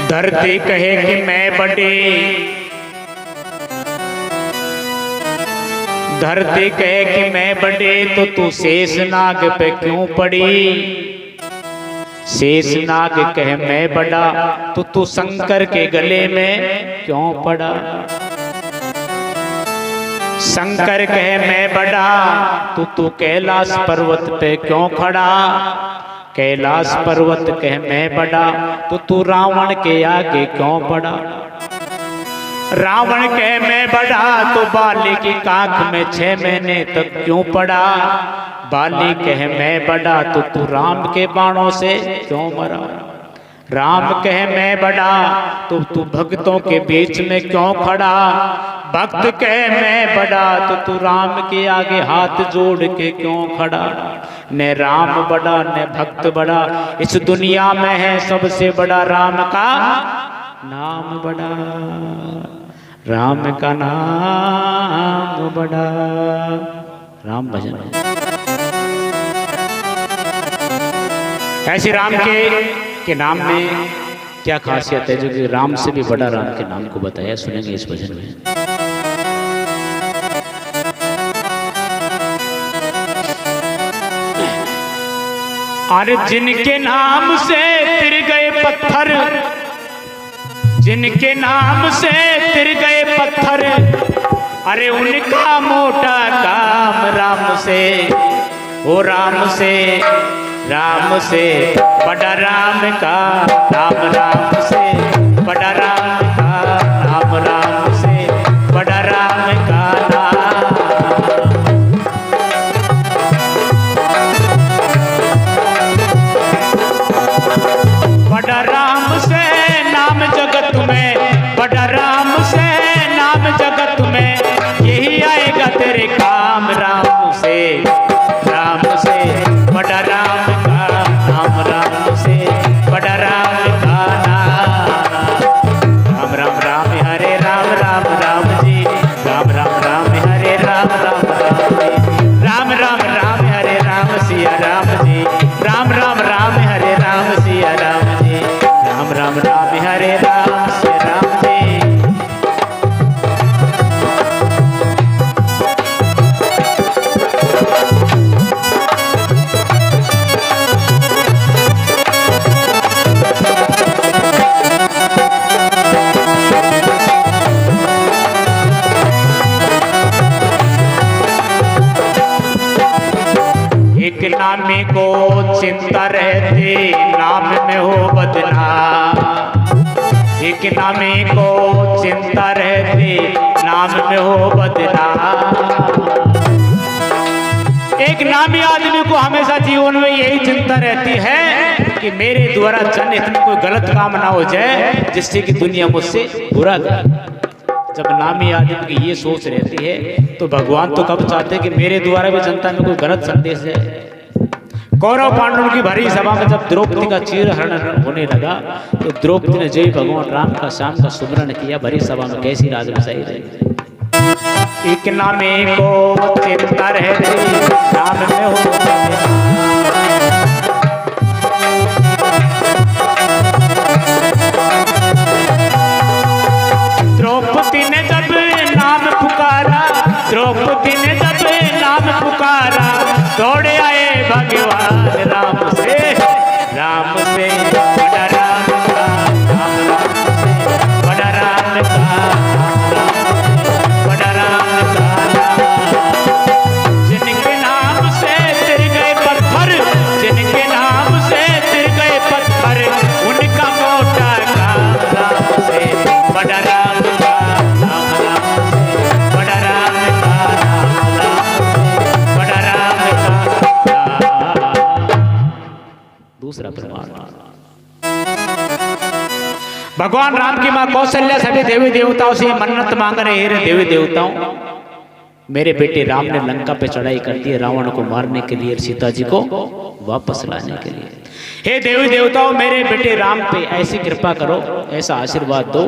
धरती कहे कि मैं बड़ी, धरती कहे कि मैं बड़ी, तो तू शेषनाग पे क्यों पड़ी। शेषनाग कहे मैं बड़ा, तो तू शंकर के गले में क्यों पड़ा। शंकर कहे मैं बड़ा, तो तू कैलाश पर्वत पे क्यों खड़ा। कैलाश पर्वत कहे मैं बड़ा, तो तू रावण के आगे क्यों पड़ा। रावण कहे मैं बड़ा, तो बाली की काख में 6 महीने तक क्यों पड़ा। बाली कहे मैं बड़ा, तो तू राम के बाणों से क्यों मरा। राम कहे मैं बड़ा, तो तू भक्तों के बीच में क्यों खड़ा। भक्त कहे मैं बड़ा, तो तू राम के आगे हाथ जोड़ के क्यों खड़ा। न राम बड़ा न भक्त बड़ा, इस दुनिया में है सबसे बड़ा राम का नाम बड़ा। राम का नाम बड़ा। राम भजन ऐसे राम के नाम में क्या खासियत है जो कि राम से भी बड़ा राम के नाम को बताया, सुनेंगे इस भजन में। अरे जिनके नाम से तिर गए पत्थर, जिनके नाम से तिर गए पत्थर, अरे उनका मोटा काम राम से, ओ राम से, राम से बड़ा राम का नाम, राम से बड़ा राम का नाम, राम से बड़ा राम का नाम। बड़ा राम से नाम जगत में, बड़ा राम से नाम जगत में, यही आएगा तेरे काम। राम से, राम से बड़ा राम का नाम, राम से बड़ा राम का नाम। राम राम राम हरे राम, राम राम जी, राम राम राम हरे राम, राम राम जी, राम राम राम हरे राम सिया राम जी, राम राम राम हरे राम सिया राम जी, राम राम राम हरे राम सिया राम जी। एक नामी को चिंता रहती, नाम में हो बदनाम। एक नामी को चिंता रहती, नाम में हो बदनाम। एक नामी आदमी को हमेशा जीवन में यही चिंता रहती है कि मेरे द्वारा जन इतनी कोई गलत काम ना हो जाए जिससे कि दुनिया मुझसे बुरा करे। जब नामी आदमी की ये सोच रहती है तो भगवान तो कब चाहते हैं कि मेरे द्वारा भी जनता में कोई गलत संदेश है। कौरव पांडवों की भरी सभा में जब द्रौपदी का चीरहरण होने लगा तो द्रौपदी ने जय भगवान राम का शाम का सुमरण किया। भरी सभा में कैसी राज बसाई रही। एक नामे को चिंता रहती, नाम में हो द्रौपदी ने जब नाम पुकारा, द्रौपदी ने जब नाम पुकारा, दौड़े आए भगवान राम से, राम से बड़ा राम का नाम, राम से बड़ा राम का नाम, बड़ा राम का नाम। जिनके नाम से तिर गए पत्थर, जिनके नाम से तिर गए पत्थर, उनका मोटा काम राम से बड़ा राम का नाम, राम से बड़ा राम का नाम, राम से बड़ा राम का नाम। दूसरा प्रमाण, भगवान राम की मां कौशल्या सभी देवी देवताओं से मन्नत मांग रहे हैं। देवी देवताओं, मेरे बेटे राम ने लंका पे चढ़ाई कर दी रावण को मारने के लिए, सीता जी को वापस लाने के लिए। हे देवी देवताओं, मेरे बेटे राम पे ऐसी कृपा करो, ऐसा आशीर्वाद दो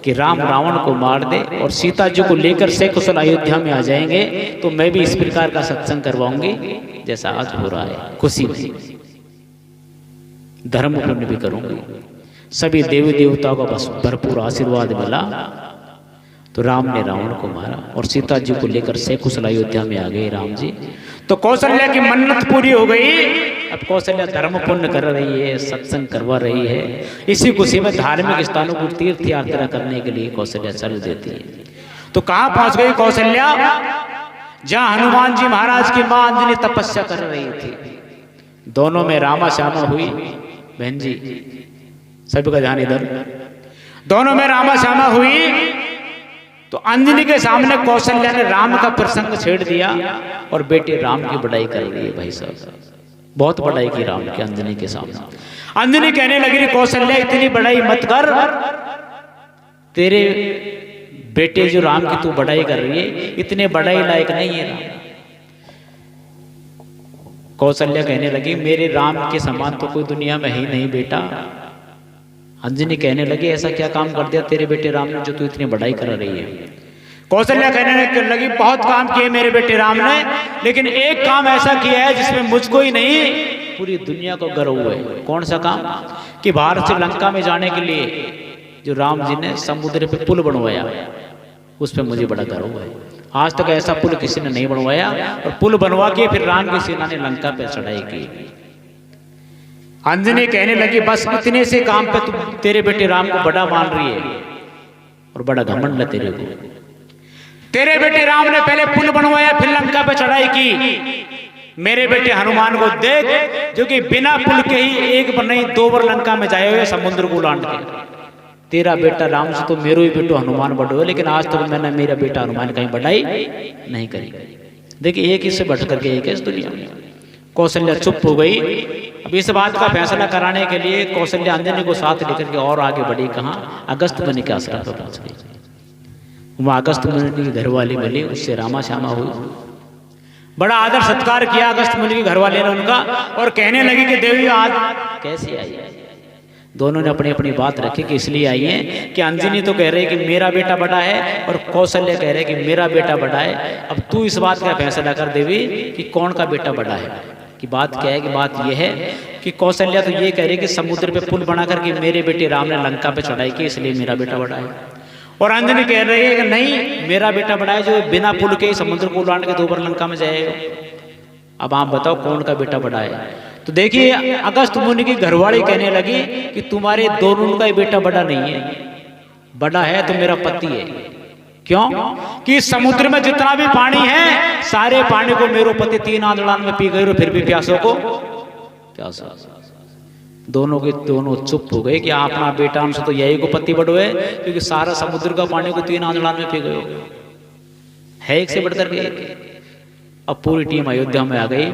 कि राम रावण को मार दे और सीता जी को लेकर सकुशल अयोध्या में आ जाएंगे। तो मैं भी इस प्रकार का सत्संग करवाऊंगी जैसा आज हो रहा है, खुशी में धर्म पुण्य भी करूंगी। सभी देवी देवताओं का बस भरपूर आशीर्वाद मिला। तो राम ने रावण को मारा और सीता जी को लेकर सकुशल अयोध्या में आ गए राम जी। तो कौशल्या की मन्नत पूरी हो गई। अब कौशल्या धर्म पुण्य कर रही है, सत्संग करवा रही है। इसी खुशी में धार्मिक स्थानों को तीर्थ यात्रा करने के लिए कौशल्या चल देती है। तो कहाँ पहुंच गई कौशल्या? जहां हनुमान जी महाराज की मां अंजनी तपस्या कर रही थी। दोनों में रामा श्यामा हुई। बहन जी सभी का ध्यान इधर। दोनों में रामा श्यामा हुई। तो अंजनी के सामने कौशल्या ने राम का प्रसंग छेड़ दिया और बेटे राम की बड़ाई कर रही है। भाई साहब बहुत बड़ाई की राम की अंजनी के सामने। अंजनी कहने लगी कौशल्या इतनी बड़ाई मत कर, तेरे बेटे जो राम की तू बड़ाई कर रही है इतने बड़ाई लायक नहीं है राम। कौशल्या कहने लगी मेरे राम के समान तो कोई दुनिया में ही नहीं बेटा। अंजनी कहने लगी ऐसा क्या काम कर दिया तेरे बेटे राम ने जो तू इतनी बड़ाई कर रही है? कौशल्या कहने लगी बहुत काम किए मेरे बेटे राम ने, लेकिन एक काम ऐसा किया है जिसमें मुझको ही नहीं पूरी दुनिया को गर्व हुआ है। कौन सा काम? कि भारत से लंका में जाने के लिए जो राम जी ने समुद्र पे पुल बनवाया उस पर मुझे बड़ा गर्व हुआ है। आज तक ऐसा पुल किसी ने नहीं बनवाया और पुल बनवा के फिर राम की सेना ने लंका पे चढ़ाई की। अंजनी कहने लगी बस इतने से काम पे तू तेरे बेटे राम को बड़ा मान रही है और बड़ा घमंड है तेरे को। तेरे बेटे राम ने पहले पुल बनवाया फिर लंका पे चढ़ाई की। मेरे बेटे हनुमान को देख जो कि बिना पुल के ही एक बार नहीं दो बार लंका में जाए हुए समुद्र को लांट के। तेरा बेटा राम से तो मेरो ही बेटो हनुमान बड़ो है, लेकिन आज तक मैंने मेरा बेटा हनुमान कहीं बढ़ाई नहीं करी। देखिए एक इससे बढ़ करके एक है इस दुनिया में। कौशल्या चुप हो गई। अब इस बात का फैसला कराने के लिए कौशल्या अंजनी को साथ लेकर के और आगे बढ़ी। कहाँ? अगस्त मुनि के आश्रम पर पहुंच गई। वहां अगस्त मुनि की घरवाली मिली, उससे रामा श्यामा हुई। बड़ा आदर सत्कार किया अगस्त मुनि के घरवाले ने उनका और कहने लगी कि देवी आज कैसी आई? दोनों ने अपनी अपनी बात रखी कि इसलिए आई है कि अंजनी तो कह रही कि मेरा बेटा बड़ा है और कौशल्या कह रहे कि मेरा बेटा बड़ा है। अब तू इस बात का फैसला कर देवी कि कौन का बेटा बड़ा है। कि बात क्या है? कि बात यह है कि कौशल्या तो ये कह रही कि समुद्र पे पुल बना करके मेरे बेटे राम ने लंका पे चढ़ाई की इसलिए मेरा बेटा बड़ा है। और अंजनी कह रही है कि नहीं मेरा बेटा बड़ा है जो बिना पुल के समुद्र को उलाट के दो बार लंका में जाएगा। अब आप बताओ कौन का बेटा बड़ा है? तो देखिए अगस्त मुनि की घरवाली कहने लगी कि तुम्हारे दोनों का ही बेटा बड़ा नहीं है, बड़ा है तो मेरा पति है। क्यों? कि समुद्र में जितना भी पानी है सारे पानी को मेरो पति 3 आंधड़ान में पी गए और फिर भी प्यासों को प्यासा। दोनों के दोनों चुप हो गए कि अपना बेटा हमसे तो यही को पति बड़ो है क्योंकि सारा समुद्र का पानी को 3 आंधड़ान में पी गए है एक से बढ़कर के। अब पूरी टीम अयोध्या में आ गई।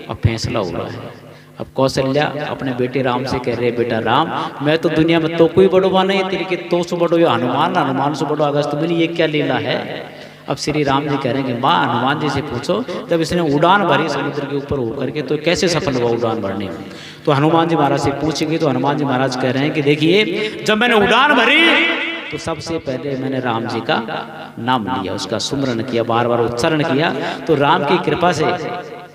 अब फैसला हो रहा है। अब कौशल्या अपने बेटे राम से कह रहे बेटा राम मैं तो दुनिया में तो कोई बड़ो नहीं है तेरे के तो से बड़ो या हनुमान, हनुमान से बड़ो अगस्त मुनि, ये क्या लीला है? अब श्री राम जी कह रहे हैं कि माँ हनुमान जी से पूछो जब इसने उड़ान भरी समुद्र के ऊपर होकर के तो कैसे सफल हुआ उड़ान भरने में। तो हनुमान जी महाराज से पूछेंगे तो हनुमान जी महाराज कह रहे हैं कि देखिए जब मैंने उड़ान भरी तो सबसे पहले मैंने राम जी का नाम लिया, उसका सुमरन किया, बार बार उच्चारण किया। तो राम की कृपा से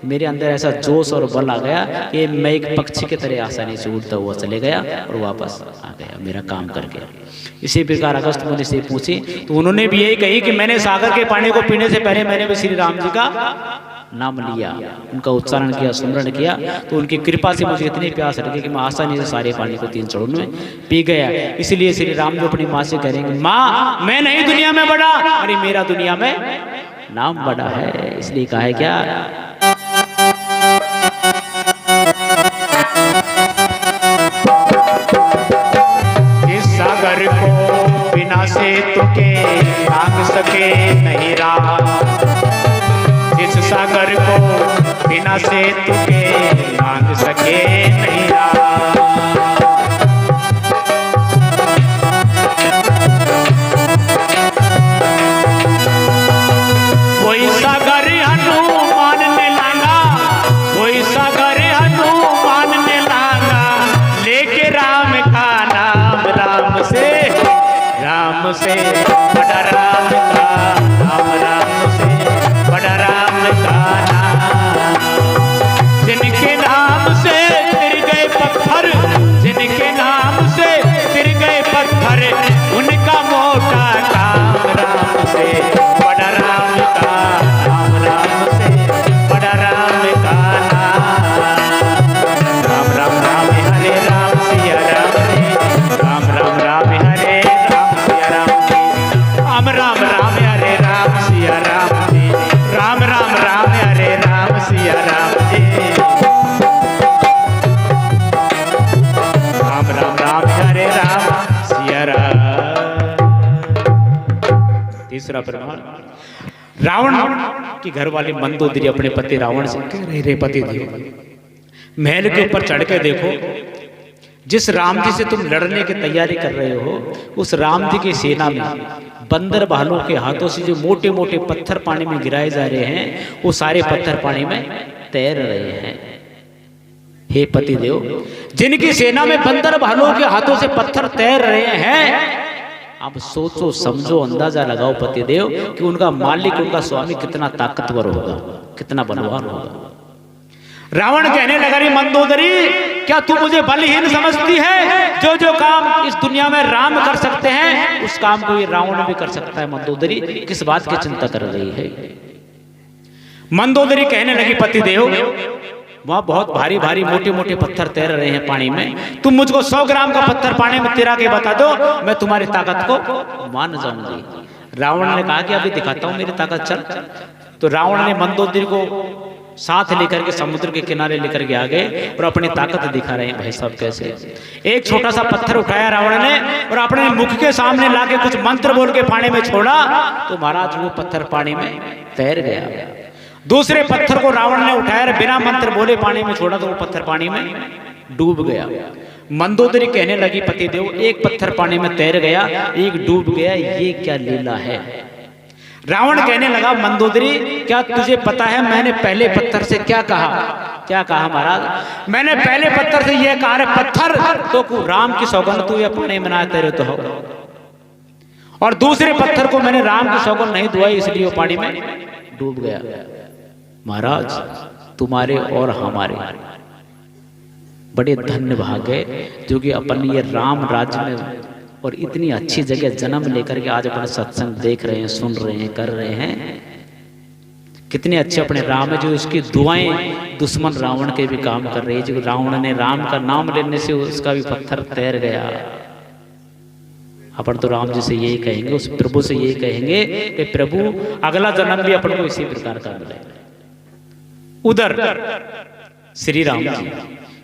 मेरे अंदर ऐसा जोश और बल आ गया कि मैं एक पक्षी की तरह आसानी से उड़ता हुआ चले गया और वापस आ गया मेरा काम करके। इसी प्रकार अगस्त मुनि से पूछी तो उन्होंने भी यही कही कि मैंने सागर के पानी को पीने से पहले मैंने भी श्री राम जी का नाम लिया, उनका उच्चारण किया, सुमरण किया। तो उनकी कृपा से मुझे इतनी प्यास लगी कि मैं आसानी से सारे पानी को 3 चरणों में पी गया। इसलिए श्री राम जी अपनी माँ से करेंगे माँ मैं नहीं दुनिया में बड़ा, अरे मेरा दुनिया में नाम बड़ा है। इसलिए कहा है क्या सागर को बिना से तुके लांग सके नहीं रहा, जिस सागर को बिना से तुके लांग सके नहीं रहा। कोई सागर हनुमान ने लांगा, कोई सागर हनुमान ने लांगा, लेके राम का नाम, राम से बड़ा राम का नाम, राम से बड़ा राम का नाम। जिन तीसरा प्रमाण, रावण की घरवाली मंदोदरी अपने पति रावण से कह रहे, रे पति देव महल के ऊपर चढ़ के देखो, जिस राम जी से तुम लड़ने की तैयारी कर रहे हो, उस राम जी की सेना में बंदर भालू के हाथों से जो मोटे मोटे पत्थर पानी में गिराए जा रहे हैं, वो सारे पत्थर पानी में तैर रहे हैं। हे पति देव, जिनकी सेना में बंदर भालू के हाथों से पत्थर तैर रहे हैं, अब सोचो समझो अंदाजा लगाओ पति देव कि उनका मालिक, उनका स्वामी कितना ताकतवर होगा, कितना बलवान होगा। रावण कहने लगा, रे मंदोदरी, क्या तू मुझे बलहीन समझती है? जो जो काम इस दुनिया में राम कर सकते हैं, उस काम को ये रावण भी कर सकता है। मंदोदरी किस बात की चिंता कर रही है? मंदोदरी कहने लगी, पति देव, वहां बहुत भारी भारी मोटे मोटे पत्थर तैर रहे हैं पानी में, तुम मुझको 100 ग्राम का पत्थर पानी में तिरा के बता दो, मैं तुम्हारी ताकत को मान जाऊंगी। रावण ने कहा कि अभी दिखाता हूं मेरी ताकत, चल। तो रावण ने मंदोदरी को साथ लेकर के समुद्र के किनारे लेकर के आ गए और अपनी ताकत दिखा रहे हैं। भाई साहब कैसे, एक छोटा सा पत्थर उठाया रावण ने और अपने मुख के सामने लाके कुछ मंत्र बोल के पानी में छोड़ा, तो महाराज वो पत्थर पानी में तैर गया। दूसरे पत्थर को रावण ने उठाया, बिना मंत्र बोले पानी में छोड़ा, तो वो पत्थर पानी में डूब गया। मंदोदरी कहने लगी, पति देव, एक पत्थर पानी में तैर गया, एक डूब गया, ये क्या लीला है? रावण कहने लगा, मंदोदरी, क्या तुझे पता है मैंने पहले पत्थर से क्या कहा? क्या कहा महाराज? मैंने पहले पत्थर से यह कहा, पत्थर तो राम की सौगंध तू ये पानी में ना तैरे तो हो, और दूसरे पत्थर को मैंने राम की सौगंध नहीं दुआई, इसलिए वो पानी में डूब गया। महाराज, तुम्हारे और हमारे बड़े धन्य भाग है जो कि अपन ये राम राज्य में और इतनी अच्छी जगह जन्म लेकर के आज अपने सत्संग देख रहे हैं, सुन रहे हैं, कर रहे हैं। कितने अच्छे अपने राम है, जो उसकी दुआएं दुश्मन रावण के भी काम कर रही है। जो रावण ने राम का नाम लेने से उसका भी पत्थर तैर गया। अपन तो राम जी से यही कहेंगे, उस प्रभु से यही कहेंगे कि प्रभु अगला जन्म भी अपन को इसी प्रकार का मिले। उधर श्री राम जी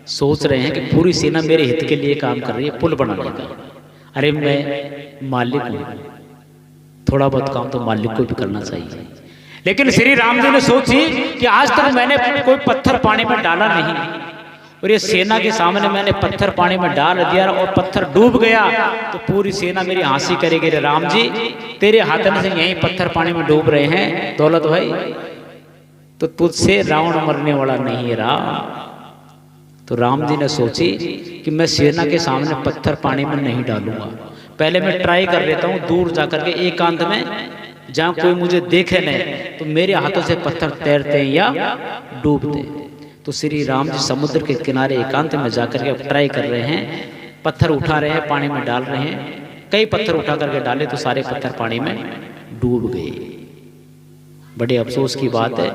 सोच रहे हैं कि पूरी सेना मेरे हित के लिए काम कर रही है, पुल बनाने का। अरे मैं मालिक हूं, थोड़ा बहुत काम तो मालिक को भी करना चाहिए। लेकिन श्री राम जी ने सोची कि आज तक मैंने कोई पत्थर पानी में डाला नहीं, और ये सेना के सामने मैंने पत्थर पानी में डाल दिया और पत्थर डूब गया, तो पूरी सेना मेरी हंसी करेगी। रे राम जी, तेरे हाथों से यही पत्थर पानी में डूब रहे हैं दौलत भाई, तो तुझसे रावण मरने वाला नहीं है राम। तो राम जी ने सोची कि मैं सेना के सामने पत्थर पानी में नहीं डालूंगा, पहले मैं ट्राई कर लेता हूँ दूर जाकर के एकांत में, जहाँ कोई मुझे देखे नहीं, तो मेरे हाथों से पत्थर तैरते हैं या डूबते। तो श्री राम जी समुद्र के किनारे एकांत में जाकर के अब ट्राई कर रहे हैं, पत्थर उठा रहे हैं, पानी में डाल रहे हैं। कई पत्थर उठा करके डाले तो सारे पत्थर पानी में डूब गए। बड़े अफसोस की बात है,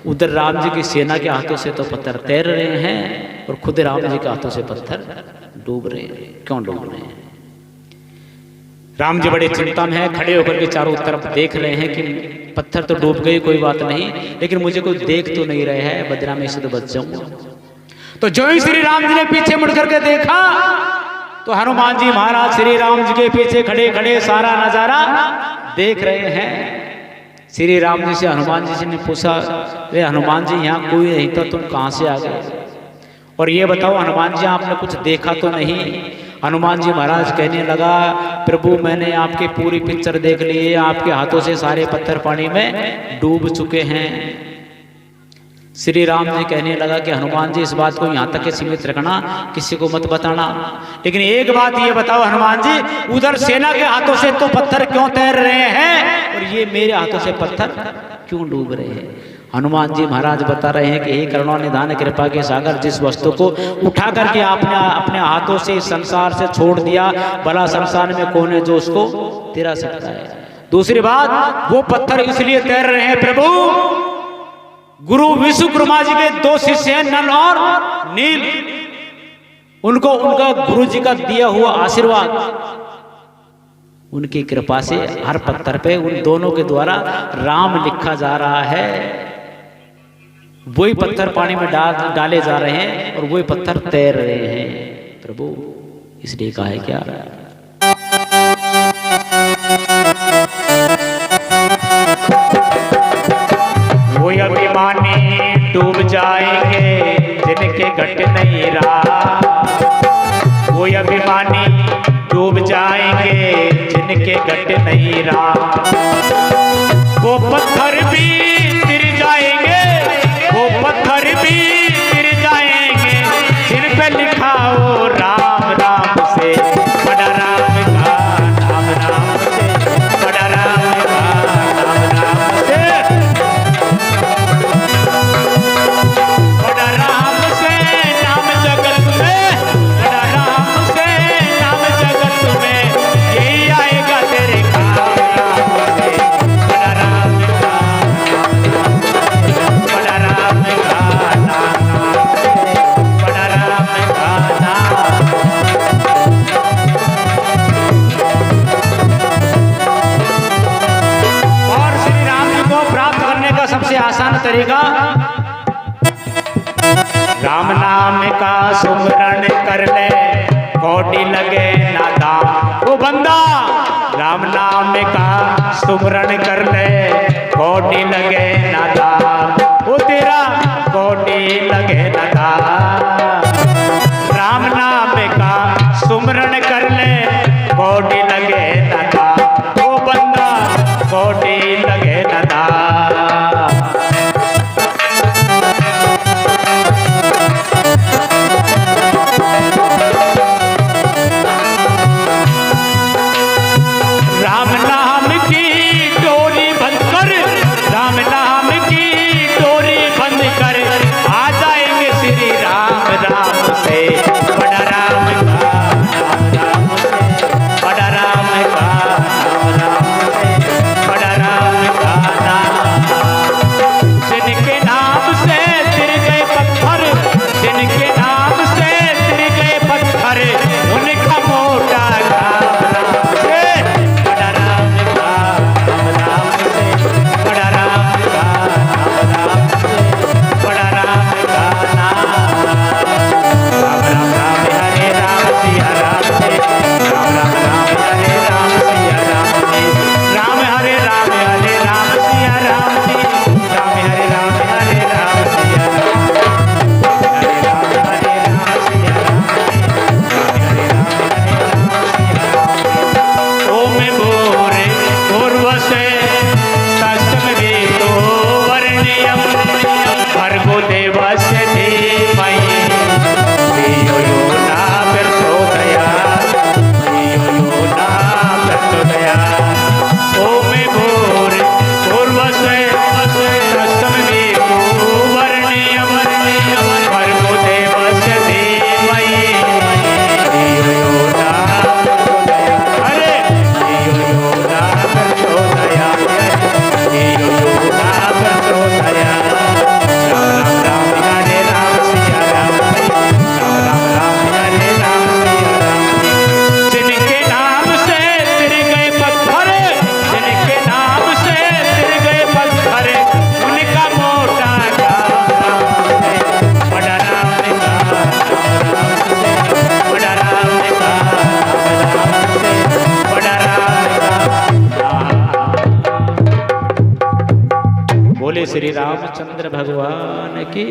उधर राम जी की सेना के हाथों से तो पत्थर तैर रहे हैं और खुद राम जी के हाथों से पत्थर डूब रहे हैं। क्यों डूब रहे हैं? राम जी बड़े चिंता में है, खड़े होकर के चारों तरफ देख रहे हैं कि पत्थर तो डूब गए, कोई बात नहीं, लेकिन मुझे कोई देख तो नहीं रहे हैं, बदला में इसे तो बच जाऊंगा। तो जो ही श्री राम जी ने पीछे मुड़ करके देखा, तो हनुमान जी महाराज श्री राम जी के पीछे खड़े खड़े सारा नजारा देख रहे हैं। श्री राम जी से हनुमान जी ने पूछा, अरे हनुमान जी, यहाँ कोई नहीं था, तुम कहाँ से आ गए? और ये बताओ हनुमान जी, आपने कुछ देखा तो नहीं? हनुमान जी महाराज कहने लगा, प्रभु मैंने आपकी पूरी पिक्चर देख ली है, आपके हाथों से सारे पत्थर पानी में डूब चुके हैं। श्री राम जी कहने लगा कि हनुमान जी, इस बात को यहाँ तक सीमित रखना, किसी को मत बताना, लेकिन एक बात ये बताओ हनुमान जी, उधर सेना के हाथों से तो पत्थर क्यों तैर रहे हैं और ये मेरे हाथों से पत्थर क्यों डूब रहे हैं? हनुमान जी महाराज बता रहे हैं कि हे करुणा निधान कृपा के सागर, जिस वस्तु को उठा करके आपने अपने हाथों से इस संसार से छोड़ दिया, भला संसार में कौन है जो उसको तिरा सकता है? दूसरी बात, वो पत्थर इसलिए तैर रहे हैं प्रभु, गुरु विश्वकर्मा जी के 2 शिष्य हैं, नल और नील, उनको उनका गुरु जी का दिया हुआ आशीर्वाद, उनकी कृपा से हर पत्थर पे उन दोनों के द्वारा राम लिखा जा रहा है। वही पत्थर पानी में डाले जा रहे हैं और वही पत्थर तैर रहे हैं प्रभु, इसलिए कहा है क्या? जाएंगे जिनके घट नहीं रहा, वो अभिमानी डूब जाएंगे जिनके घट नहीं रहा। वो पत्थर भी गिर जाएंगे, वो पत्थर भी गिर जाएंगे जिन पे लिखा हो राम राम से बड़ा राम का नाम, राम से बड़ा राम का नाम, राम से बड़ा राम से नाम जगत में, बड़ा राम से नाम जगत में, यही आएगा तेरे काम राम से बड़ा राम का नाम, बड़ा राम का नाम, बड़ा राम का नाम। और श्री राम जी को प्राप्त करने का सबसे आसान तरीका राम नाम का सुमरण कर ले, कोटि लगे ना दाम। ओ बंदा राम नाम का सुमरण कर ले, कोटि लगे ना दाम, ओ तेरा कोटि लगे ना दाम। राम नाम का सुमरण कर ले, कोटि लगे ना दाम, ओ बंदा कोटि लगे ना दाम। राम नाम की डोरी बंद कर, राम नाम की डोरी बंद कर, आ जाएंगे श्री राम राम से बड़ा राम का नाम, राम से बड़ा राम का नाम, राम से बड़ा राम का नाम। जिनके नाम से तिर गए पत्थर, जिनके नाम से तिर गए पत्थर, उनका मोटा काम राम से बड़ा राम का नाम, राम से बड़ा राम का नाम, राम से बड़ा राम का नाम। राम राम राम हरे राम सिया राम जी, राम राम राम हरे राम सिया राम जी, राम हरे राम सिया राम जी, राम हरे राम सिया राम, हरे राम सिया राम जी, राम हरे राम सिया राम। ओम भूरे भूर्वसे तस्मै तो वर्ण्यं भर्गो देवस्य धीमहि धियो यो न प्रचोदयात्, धियो यो न प्रचोदयात्। ओम भूरे भूर्वसे तस्मै तो वर्ण्यं भर्गो देवस्य धीमहि धियो यो न प्रचोदयात्। अरे धियो यो न प्रचोदयात्, धियो यो न प्रचोदयात्। राम राम राम हरे राम सिया राम जी, राम राम राम हरे राम सिया राम जी। जिनके नाम से तिर गए पत्थर, जिनके नाम से तिर गए पत्थर, उनका मोटा काम राम से बड़ा राम का नाम, राम से बड़ा राम का नाम, राम से बड़ा राम का नाम। बोले श्री रामचंद्र भगवान की।